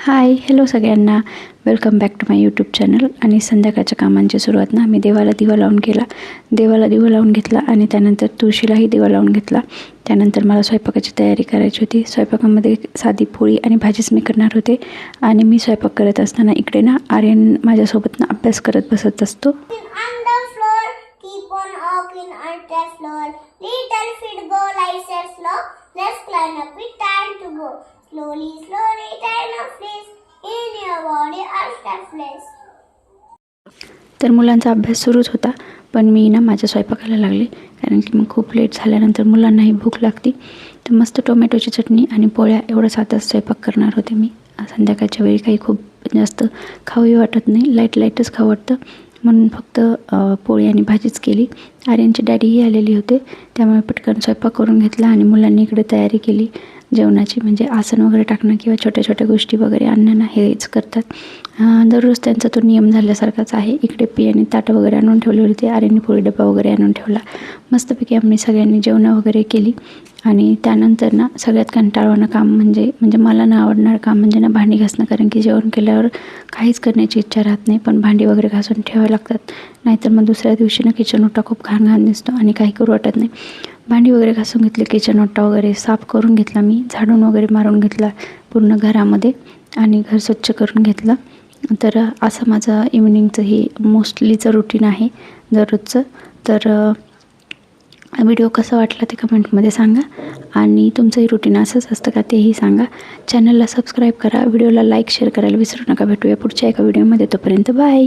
हाय hello सगळ्यांना, welcome back to my YouTube channel. आणि संध्याकाळच्या कामांची सुरुवात ना मी देवाला दिवा लावून घेतला आणि त्यानंतर तुळशीलाही दिवा लावून घेतला. त्यानंतर मला स्वयंपाकाची तयारी करायची होती. स्वयंपाकामध्ये साधी पोळी आणि भाजीच मी करणार होते. आणि मी स्वयंपाक करत असताना इकडे ना आर्यन माझ्यासोबत ना अभ्यास करत बसत असतो. Slowly, turn up place in your body place. तर मुलांचा अभ्यास सुरूच होता, पण मी ना माझ्या स्वयंपाकाला लागले, कारण की मग खूप लेट झाल्यानंतर मुलांनाही भूक लागते. तर मस्त टोमॅटोची चटणी आणि पोळ्या एवढं साधाच स्वयंपाक करणार होते मी. संध्याकाळच्या वेळी काही खूप जास्त खाऊही वाटत नाही, लाईटच खाऊ वाटतं, म्हणून फक्त पोळी आणि भाजीच केली. आर्यनचे डॅडीही आलेली होते, त्यामुळे पटकन स्वयंपाक करून घेतला आणि मुलांनी इकडे तयारी केली जेवणाची. म्हणजे आसन वगैरे टाकणं किंवा छोट्या छोट्या गोष्टी वगैरे आणणं ना, हेच करतात. दररोज त्यांचा तो नियम झाल्यासारखाच आहे. इकडे पियाने ताटं वगैरे आणून ठेवली होती, आर्यनने पोळी डबा वगैरे आणून ठेवला. मस्तपैकी आम्ही सगळ्यांनी जेवणं वगैरे केली. आणि त्यानंतर ना सगळ्यात कंटाळवाणं काम म्हणजे मला ना आवडणारं काम म्हणजे ना भांडी घासणं, कारण की जेवण केल्यावर काहीच करण्याची इच्छा राहत नाही, पण भांडी वगैरे घासून ठेवावं लागतात. नाहीतर मग दुसऱ्या दिवशी ना किचन ओटा खूप घाण दिसतो आणि काही करू वाटत नाही. भांडी वगैरे घासून घेतली, किचन ओटा वगैरे साफ करून घेतला, मी झाडून वगैरे मारून घेतला पूर्ण घरामध्ये आणि घर स्वच्छ करून घेतलं. तर असं माझं इव्हिनिंगचं हे मोस्टलीचं रुटीन आहे दररोजचं. तर व्हिडिओ कसा वाटला ते कमेंटमध्ये सांगा, आणि तुमचंही रुटीन असंच असतं का तेही सांगा. चॅनलला सबस्क्राईब करा, व्हिडिओला लाईक शेअर करायला विसरू नका. भेटूया पुढच्या एका व्हिडिओमध्ये, तोपर्यंत बाय.